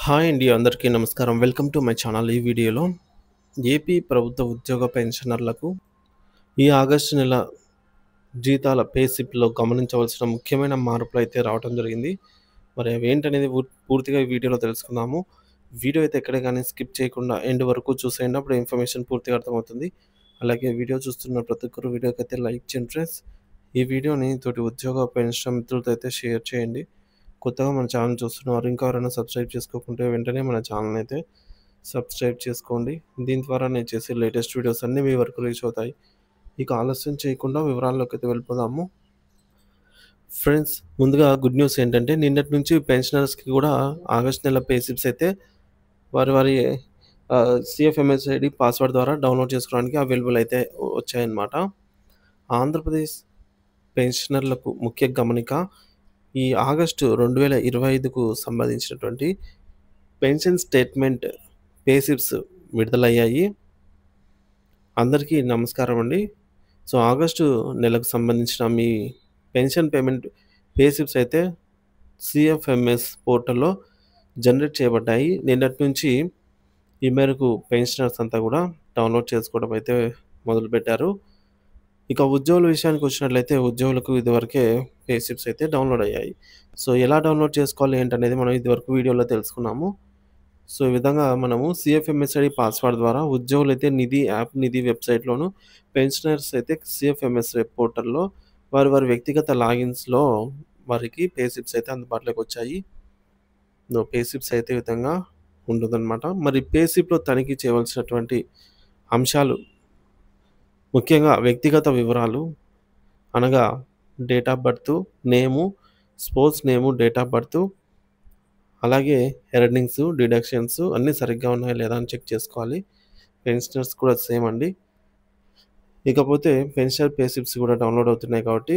Hi అండి అందరికీ నమస్కారం. Welcome to my channel. ఈ వీడియోలో ఏపీ ప్రభుత్వ ఉద్యోగ పెన్షనర్లకు ఈ ఆగస్టు నెల జీతాల పే స్లిప్‌లో గమనించవలసిన ముఖ్యమైన మార్పులైతే రావటం జరిగింది. మరి అవేంటనేది పూర్తిగా ఈ వీడియోలో తెలుసుకుందాము. వీడియో అయితే ఎక్కడ గాని స్కిప్ చేయకుండా ఎండ్ వరకు చూసేయండి. అప్పుడు ఇన్ఫర్మేషన్ పూర్తిగా అర్థమవుతుంది. అలాగే వీడియో చూస్తున్న ప్రతి ఒక్కరు వీడియోకైతే లైక్ చేయండి ఫ్రెండ్స్. ఈ వీడియోని తోటి ఉద్యోగ పెన్షన్ మిత్రులతో అయితే షేర్ చేయండి. కొత్తగా మన ఛానల్ చూస్తున్నవారు ఇంకా ఎవరైనా సబ్స్క్రైబ్ చేసుకోకుంటే వెంటనే మన ఛానల్‌ని అయితే సబ్స్క్రైబ్ చేసుకోండి. దీని ద్వారా నేను చేసే లేటెస్ట్ వీడియోస్ అన్నీ మీ వరకు రీచ్ అవుతాయి. ఇక ఆలస్యం చేయకుండా వివరాల్లోకైతే వెళ్ళిపోదాము. ఫ్రెండ్స్, ముందుగా గుడ్ న్యూస్ ఏంటంటే నిన్నటి నుంచి పెన్షనర్స్‌కి కూడా ఆగస్ట్ నెల పే స్లిప్స్ అయితే వారి సీఎఫ్ఎంఎస్ఐడి పాస్వర్డ్ ద్వారా డౌన్లోడ్ చేసుకోవడానికి అవైలబుల్ అయితే వచ్చాయన్నమాట. ఆంధ్రప్రదేశ్ పెన్షనర్లకు ముఖ్య గమనిక, ఈ ఆగస్టు 2025కు సంబంధించినటువంటి పెన్షన్ స్టేట్మెంట్ పే స్లిప్స్ విడుదలయ్యాయి. అందరికీ నమస్కారం అండి. సో, ఆగస్టు నెలకు సంబంధించిన మీ పెన్షన్ పేమెంట్ పే స్లిప్స్ అయితే సీఎఫ్ఎంఎస్ పోర్టల్‌లో జనరేట్ చేయబడ్డాయి. నిన్నటి నుంచి ఈ మేరకు పెన్షనర్స్ అంతా కూడా డౌన్లోడ్ చేసుకోవడం అయితే మొదలుపెట్టారు. ఇక ఉద్యోగుల విషయానికి వచ్చినట్లయితే ఉద్యోగులకు ఇదివరకే పే స్లిప్స్ అయితే డౌన్లోడ్ అయ్యాయి. సో, ఎలా డౌన్లోడ్ చేసుకోవాలి ఏంటనేది మనం ఇదివరకు వీడియోలో తెలుసుకున్నాము. సో, ఈ విధంగా మనము సీఎఫ్ఎంఎస్ఐడి పాస్వర్డ్ ద్వారా ఉద్యోగులైతే నిధి యాప్, నిధి వెబ్‌సైట్‌లోను, పెన్షనర్స్ అయితే సీఎఫ్ఎంఎస్ వెబ్ పోర్టల్‌లో వారి వ్యక్తిగత లాగిన్స్‌లో వారికి పే స్లిప్స్ అయితే అందుబాటులోకి వచ్చాయి. పే స్లిప్స్ అయితే ఈ విధంగా ఉంటుందన్నమాట. మరి పే స్లిప్‌లో తనిఖీ చేయవలసినటువంటి అంశాలు, ముఖ్యంగా వ్యక్తిగత వివరాలు అనగా date of birth, name, sports name, date of birth, అలాగే ఎర్నింగ్స్, డిడక్షన్స్ అన్నీ సరిగ్గా ఉన్నాయా లేదా అని చెక్ చేసుకోవాలి. పెన్షనర్స్ కూడా సేమ్ అండి. ఇకపోతే పెన్షనర్ పే స్లిప్స్ కూడా డౌన్లోడ్ అవుతున్నాయి కాబట్టి,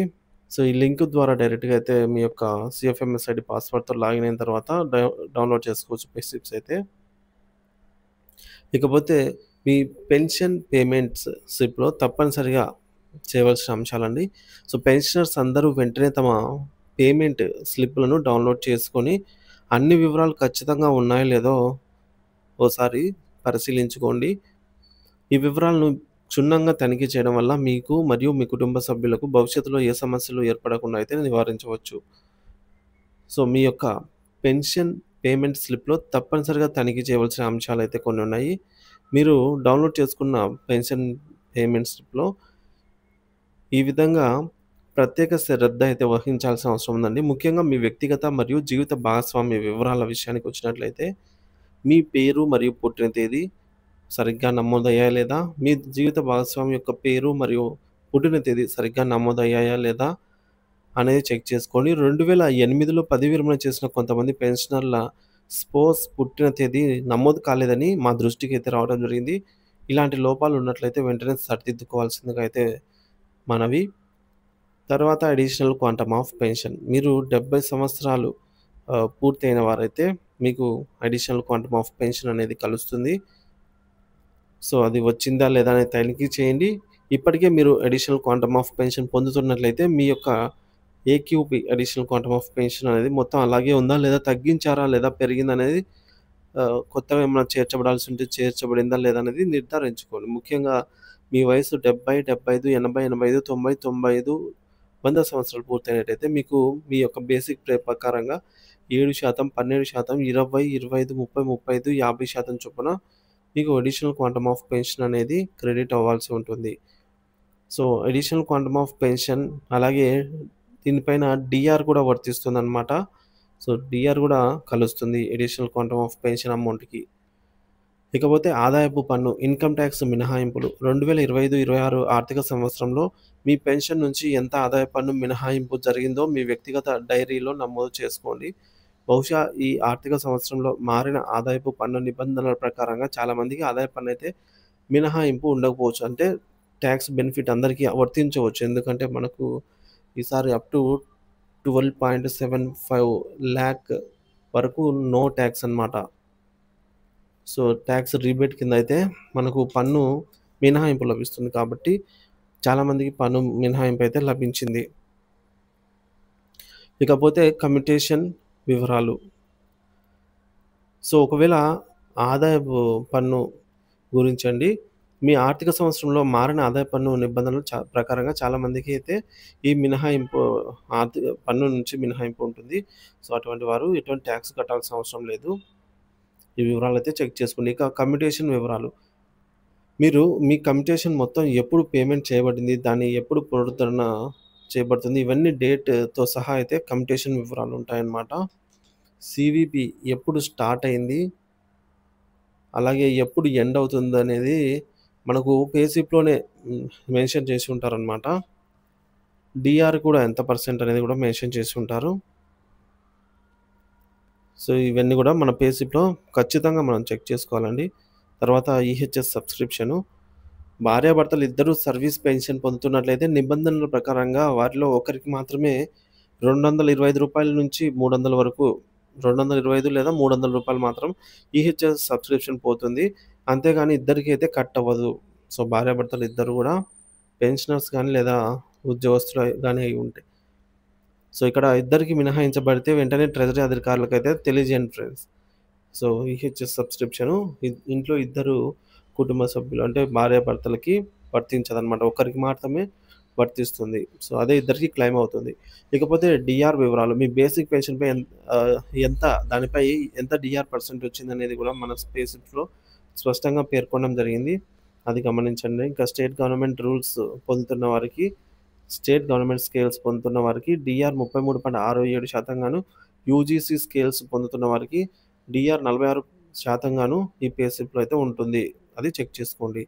సో, ఈ లింక్ ద్వారా డైరెక్ట్‌గా అయితే మీ యొక్క సీఎఫ్ఎంఎస్ఐడి పాస్వర్డ్‌తో లాగిన్ అయిన తర్వాత డౌన్లోడ్ చేసుకోవచ్చు పే స్లిప్స్ అయితే. ఇకపోతే మీ పెన్షన్ పేమెంట్స్ స్లిప్‌లో తప్పనిసరిగా చేయవలసిన అంశాలండి. సో, పెన్షనర్స్ అందరూ వెంటనే తమ పేమెంట్ స్లిప్‌లను డౌన్లోడ్ చేసుకొని అన్ని వివరాలు ఖచ్చితంగా ఉన్నాయో లేదో ఓసారి పరిశీలించుకోండి. ఈ వివరాలను క్షుణ్ణంగా తనిఖీ చేయడం వల్ల మీకు మరియు మీ కుటుంబ సభ్యులకు భవిష్యత్తులో ఏ సమస్యలు ఏర్పడకుండా అయితే నివారించవచ్చు. సో, మీ యొక్క పెన్షన్ పేమెంట్ స్లిప్‌లో తప్పనిసరిగా తనిఖీ చేయవలసిన అంశాలైతే కొన్ని ఉన్నాయి. మీరు డౌన్లోడ్ చేసుకున్న పెన్షన్ పేమెంట్ స్లిప్‌లో ఈ విధంగా ప్రత్యేక శ్రద్ధ అయితే వహించాల్సిన అవసరం ఉందండి. ముఖ్యంగా మీ వ్యక్తిగత మరియు జీవిత భాగస్వామ్య వివరాల విషయానికి వచ్చినట్లయితే, మీ పేరు మరియు పుట్టిన తేదీ సరిగ్గా నమోదయ్యాయా లేదా? మీ జీవిత భాగస్వామి యొక్క పేరు మరియు పుట్టిన తేదీ సరిగ్గా నమోదయ్యాయా లేదా? అనేది చెక్ చేసుకోండి. 2008లో పదవి విరమణ చేసిన కొంతమంది పెన్షనర్ల స్పోస్ పుట్టిన తేదీ నమోదు కాలేదని మా దృష్టికైతే రావడం జరిగింది. ఇలాంటి లోపాలు ఉన్నట్లయితే వెంటనే సరిదిద్దుకోవాల్సిందిగా అయితే మనవి. తర్వాత అడిషనల్ క్వాంటమ్ ఆఫ్ పెన్షన్. మీరు 70 సంవత్సరాలు పూర్తయిన వారైతే మీకు అడిషనల్ క్వాంటమ్ ఆఫ్ పెన్షన్ అనేది కలుస్తుంది. సో, అది వచ్చిందా లేదా అనేది తనిఖీ చేయండి. ఇప్పటికే మీరు అడిషనల్ క్వాంటమ్ ఆఫ్ పెన్షన్ పొందుతున్నట్లయితే మీ యొక్క AQP additional quantum of pension అనేది మొత్తం అలాగే ఉందా? లేదా తగ్గించారా? లేదా పెరిగిందనేది కొత్తగా ఏమైనా చేర్చబడాల్సి ఉంటే చేర్చబడిందా? లేదా? అనేది నిర్ధారించుకోండి. ముఖ్యంగా మీ వయసు 70, 75, 80, 85, 90, 95, 100 సంవత్సరాలు పూర్తయినట్టయితే మీకు మీ యొక్క బేసిక్ పే ప్రకారంగా 7%, 12%, 20, 25, 30, 35, 50% చొప్పున మీకు అడిషనల్ క్వాంటమ్ ఆఫ్ పెన్షన్ అనేది క్రెడిట్ అవ్వాల్సి ఉంటుంది. So, additional quantum of pension అలాగే దీనిపైన డీఆర్ కూడా వర్తిస్తుందనమాట. సో, డీఆర్ కూడా కలుస్తుంది అడిషనల్ క్వాంటమ్ ఆఫ్ పెన్షన్ అమౌంట్‌కి. ఇకపోతే ఆదాయపు పన్ను, ఇన్‌కమ్ టాక్స్ మినహాయింపులు 2025, 26 ఆర్థిక సంవత్సరంలో మీ పెన్షన్ నుంచి ఎంత ఆదాయ పన్ను మినహాయింపు జరిగిందో మీ వ్యక్తిగత డైరీలో నమోదు చేసుకోండి. బహుశా ఈ ఆర్థిక సంవత్సరంలో మారిన ఆదాయపు పన్ను నిబంధనల ప్రకారంగా చాలామందికి ఆదాయ పన్నయితే మినహాయింపు ఉండకపోవచ్చు. అంటే టాక్స్ బెనిఫిట్ అందరికీ వర్తించవచ్చు. ఎందుకంటే మనకు ఈసారి అప్ టు 12.75 లాక్ వరకు నో టాక్స్ అనమాట. సో, టాక్స్ రీబేట్ కింద అయితే మనకు పన్ను మినహాయింపు లభిస్తుంది కాబట్టి చాలామందికి పన్ను మినహాయింపు అయితే లభించింది. ఇకపోతే కమ్యుటేషన్ వివరాలు. సో, ఒకవేళ ఆదాయపు పన్ను గురించండి, మీ ఆర్థిక సంవత్సరంలో మారిన ఆదాయ పన్ను నిబంధనలు ప్రకారంగా చాలామందికి అయితే ఈ మినహాయింపు ఆర్థిక పన్ను నుంచి మినహాయింపు ఉంటుంది. సో, అటువంటి వారు ఎటువంటి టాక్స్ కట్టాల్సిన అవసరం లేదు. ఈ వివరాలైతే చెక్ చేసుకోండి. ఇక కమ్యుటేషన్ వివరాలు. మీరు మీ కమ్యుటేషన్ మొత్తం ఎప్పుడు పేమెంట్ చేయబడింది, దాన్ని ఎప్పుడు పునరుద్ధరణ చేయబడుతుంది, ఇవన్నీ డేట్‌తో సహా అయితే కమ్యుటేషన్ వివరాలు ఉంటాయన్నమాట. సీవీపీ ఎప్పుడు స్టార్ట్ అయింది, అలాగే ఎప్పుడు ఎండ్ అవుతుందనేది మనకు పే స్లిప్‌లోనే మెన్షన్ చేసి ఉంటారనమాట. డీఆర్ కూడా ఎంత పర్సెంట్ అనేది కూడా మెన్షన్ చేసి ఉంటారు. సో, ఇవన్నీ కూడా మన పే స్లిప్‌లో ఖచ్చితంగా మనం చెక్ చేసుకోవాలండి. తర్వాత ఈహెచ్ఎస్ సబ్స్క్రిప్షను. భార్యాభర్తలు ఇద్దరూ సర్వీస్ పెన్షన్ పొందుతున్నట్లయితే నిబంధనల ప్రకారంగా వారిలో ఒకరికి మాత్రమే రూ. 225 నుంచి 300 వరకు 225 లేదా రూ. 300 మాత్రం ఈహెచ్ఎస్ సబ్స్క్రిప్షన్ పోతుంది. అంతేగాని ఇద్దరికీ అయితే కట్ అవ్వదు. సో, భార్యాభర్తలు ఇద్దరు కూడా పెన్షనర్స్ గాని లేదా ఉద్యోగస్తులు గాని అయి ఉంటే. సో, ఇక్కడ ఇద్దరికీ మినహాయించబడితే వెంటనే ట్రెజరీ అధికారులకైతే తెలియజేయండి ఫ్రెండ్స్. సో, ఈహెచ్ఎస్ సబ్స్క్రిప్షను ఇంట్లో ఇద్దరు కుటుంబ సభ్యులు అంటే భార్యాభర్తలకి వర్తించదనమాట. ఒకరికి మాత్రమే వర్తిస్తుంది. సో, అదే ఇద్దరికీ క్లెయిమ్ అవుతుంది. ఇకపోతే డీఆర్ వివరాలు. మీ బేసిక్ పెన్షన్‌పై ఎంత దానిపై ఎంత డీఆర్ పర్సెంట్ వచ్చిందనేది కూడా మన పే స్లిప్స్‌లో స్పష్టంగా పేర్కొనడం జరిగింది. అది గమనించండి. ఇంకా స్టేట్ గవర్నమెంట్ రూల్స్ పొందుతున్న వారికి, స్టేట్ గవర్నమెంట్ స్కేల్స్ పొందుతున్న వారికి డీఆర్ 33.67% గాను, యూజీసీ స్కేల్స్ పొందుతున్న వారికి డీఆర్ 46% గాను ఈ పే స్లిప్‌లో అయితే ఉంటుంది. అది చెక్ చేసుకోండి.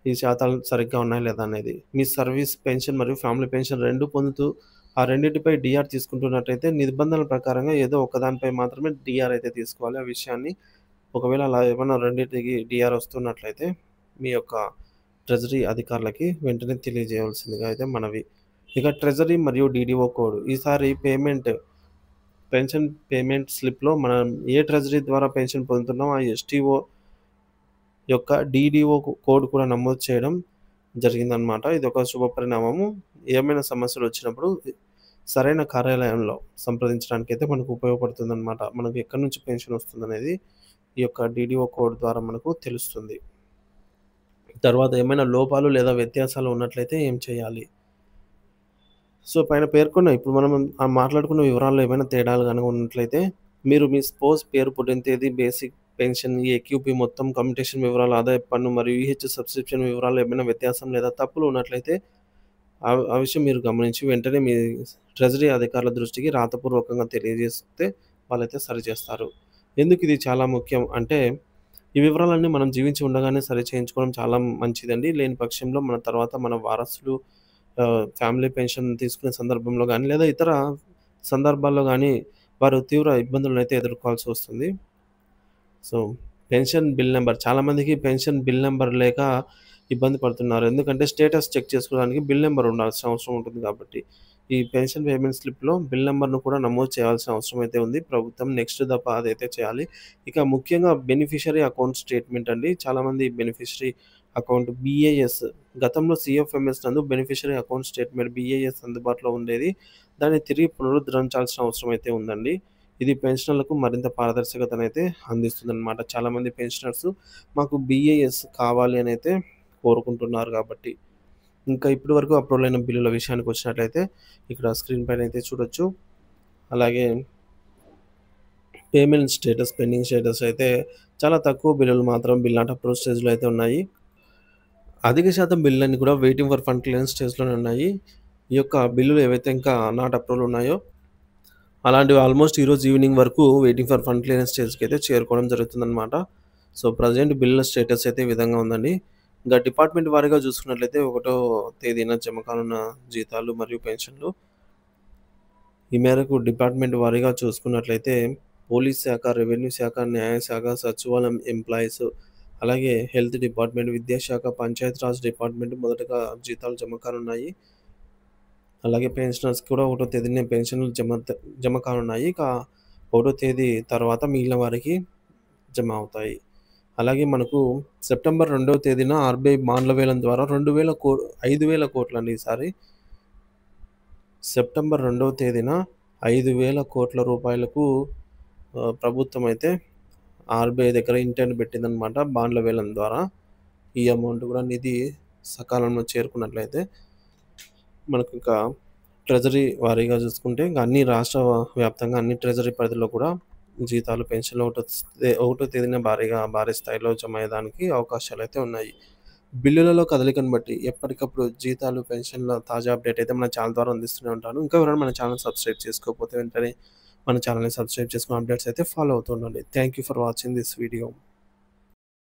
ఈ శాతాలు సరిగ్గా ఉన్నాయా లేదా అనేది. మీ సర్వీస్ పెన్షన్ మరియు ఫ్యామిలీ పెన్షన్ 2 పొందుతూ ఆ రెండిటిపై డీఆర్ తీసుకుంటున్నట్టయితే నిబంధనల ప్రకారంగా ఏదో ఒకదానిపై మాత్రమే డీఆర్ అయితే తీసుకోవాలి. ఆ విషయాన్ని ఒకవేళ అలా ఏమన్నా రెండిటికి డీఆర్ వస్తున్నట్లయితే మీ యొక్క ట్రెజరీ అధికారులకి వెంటనే తెలియజేయవలసిందిగా అయితే మనవి. ఇక ట్రెజరీ మరియు డీడీఓ కోడ్. ఈసారి పెన్షన్ పేమెంట్ స్లిప్‌లో మనం ఏ ట్రెజరీ ద్వారా పెన్షన్ పొందుతున్నామో ఆ ఎస్టీఓ యొక్క డీడీఓ కోడ్ కూడా నమోదు చేయడం జరిగిందనమాట. ఇదొక శుభపరిణామము. ఏమైనా సమస్యలొచ్చినప్పుడు సరైన కార్యాలయంలో సంప్రదించడానికైతే మనకు ఉపయోగపడుతుందనమాట. మనకు ఎక్కడి నుంచి పెన్షన్ వస్తుందనేది ఈ యొక్క డీడీఓ కోడ్ ద్వారా మనకు తెలుస్తుంది. తర్వాత ఏమైనా లోపాలు లేదా వ్యత్యాసాలు ఉన్నట్లయితే ఏం చేయాలి? సో, పైన పేర్కొన్న ఇప్పుడు మనం మాట్లాడుకున్న వివరాల్లో ఏమైనా తేడాలు గనుక ఉన్నట్లయితే, మీరు మీ స్పౌస్ పేరు, పుట్టిన తేదీ, బేసిక్ పెన్షన్, ఈ ఏక్యూపీ మొత్తం, కమ్యుటేషన్ వివరాలు, ఆదాయపు పన్ను మరియు ఈహెచ్ఎస్ సబ్స్క్రిప్షన్ వివరాల్లో ఏమైనా వ్యత్యాసం లేదా తప్పులు ఉన్నట్లయితే, ఆ విషయం మీరు గమనించి వెంటనే మీ ట్రెజరీ అధికారుల దృష్టికి రాతపూర్వకంగా తెలియజేస్తే వాళ్ళైతే సరిచేస్తారు. ఎందుకిది చాలా ముఖ్యం అంటే, ఈ వివరాలన్నీ మనం జీవించి ఉండగానే సరిచేయించుకోవడం చాలా మంచిదండి. లేని పక్షంలో మన తర్వాత మన వారసులు ఫ్యామిలీ పెన్షన్ తీసుకునే సందర్భంలో గానీ, లేదా ఇతర సందర్భాల్లో గానీ, వారు తీవ్ర ఇబ్బందులనైతే ఎదుర్కోవాల్సి వస్తుంది. సో, పెన్షన్ బిల్ నంబర్ చాలామందికి పెన్షన్ బిల్ నంబర్ లేక ఇబ్బంది పడుతున్నారు. ఎందుకంటే స్టేటస్ చెక్ చేసుకోవడానికి బిల్ నంబర్ ఉండాల్సిన అవసరం ఉంటుంది కాబట్టి. ఈ పెన్షన్ పేమెంట్ స్లిప్‌లో బిల్ నంబర్‌ను కూడా నమోదు చేయాల్సిన అవసరం అయితే ఉంది. ప్రభుత్వం నెక్స్ట్ దఫా అదైతే చేయాలి. ఇక ముఖ్యంగా బెనిఫిషరీ అకౌంట్ స్టేట్‌మెంట్ అండి. చాలామంది బెనిఫిషరీ అకౌంట్ బీఏఎస్ గతంలో సీఎఫ్ఎంఎస్ నందు బెనిఫిషరీ అకౌంట్ స్టేట్‌మెంట్ బీఏఎస్ అందుబాటులో ఉండేది. దాన్ని తిరిగి పునరుద్ధరించాల్సిన అవసరం అయితే ఉందండి. ఇది పెన్షనర్లకు మరింత పారదర్శకతనైతే అందిస్తుందనమాట. చాలామంది పెన్షనర్స్ మాకు బీఏఎస్ కావాలి అనైతే కోరుకుంటున్నారు కాబట్టి. ఇంకా ఇప్పటి వరకు అప్రూవల్ అయిన బిల్లుల విషయానికొచ్చినట్లయితే ఇక్కడ స్క్రీన్ పైన అయితే చూడొచ్చు. అలాగే పేమెంట్ స్టేటస్, పెండింగ్ స్టేటస్ అయితే చాలా తక్కువ బిల్లులు మాత్రం బిల్ నాట్ అప్రూవ్ స్టేజ్‌లో అయితే ఉన్నాయి. అధిక శాతం బిల్లులన్నీ కూడా వెయిటింగ్ ఫర్ ఫండ్ క్లియరెన్స్ స్టేజ్‌లోనే ఉన్నాయి. ఈ యొక్క బిల్లులు ఏవైతే ఇంకా నాట్ అప్రూవల్ ఉన్నాయో అలాంటివి ఆల్మోస్ట్ ఈరోజు ఈవినింగ్ వరకు వెయిటింగ్ ఫర్ ఫండ్ క్లియరెన్స్ స్టేజ్‌కి అయితే చేరుకోవడం జరుగుతుందనమాట. సో, ప్రెజెంట్ బిల్లుల స్టేటస్ అయితే ఈ విధంగా ఉందండి. ఇంకా డిపార్ట్‌మెంట్ వారీగా చూసుకున్నట్లయితే ఒకటో తేదీన జమ కానున్న జీతాలు మరియు పెన్షన్‌లు ఈ మేరకు డిపార్ట్‌మెంట్ వారీగా చూసుకున్నట్లయితే పోలీస్ శాఖ, రెవెన్యూ శాఖ, న్యాయశాఖ, సచివాలయం ఎంప్లాయీస్, అలాగే హెల్త్ డిపార్ట్‌మెంట్, విద్యాశాఖ, పంచాయతీరాజ్ డిపార్ట్‌మెంట్ మొదటగా జీతాలు జమ కానున్నాయి. అలాగే పెన్షనర్స్‌కి కూడా ఒకటో తేదీనే పెన్షన్‌లు జమ కానున్నాయి. ఇక ఒకటో తేదీ తర్వాత మిగిలిన వారికి జమ అవుతాయి. అలాగే మనకు సెప్టెంబర్ 2వ తేదీన ఆర్‌బీఐ బాండ్ల వేలం ద్వారా 5,000 కోట్లండి ఈసారి. సెప్టెంబర్ 2వ తేదీన 5,000 కోట్ల రూపాయలకు ప్రభుత్వం అయితే ఆర్‌బీఐ దగ్గర ఇంటెంట్ పెట్టిందనమాట బాండ్ల వేలం ద్వారా. ఈ అమౌంట్ కూడా నిధి సకాలంలో చేరుకున్నట్లయితే మనకింకా ట్రెజరీ వారీగా చూసుకుంటే ఇంక అన్ని రాష్ట్ర వ్యాప్తంగా అన్ని ట్రెజరీ పరిధిలో కూడా జీతాలు, పెన్షన్‌లు ఒకటో తేదీన భారీ స్థాయిలో జమ అయ్యేదానికి అవకాశాలైతే ఉన్నాయి. బిల్లులలో కదలికను బట్టి ఎప్పటికప్పుడు జీతాలు, పెన్షన్‌ల తాజా అప్డేట్ అయితే మన ఛానల్ ద్వారా అందిస్తూనే ఉంటాను. ఇంకా ఎవరైనా మన ఛానల్ సబ్స్క్రైబ్ చేసుకోకపోతే వెంటనే మన ఛానల్‌ని సబ్స్క్రైబ్ చేసుకొని అప్డేట్స్ అయితే ఫాలో అవుతూ ఉండండి. Thank you for watching this video.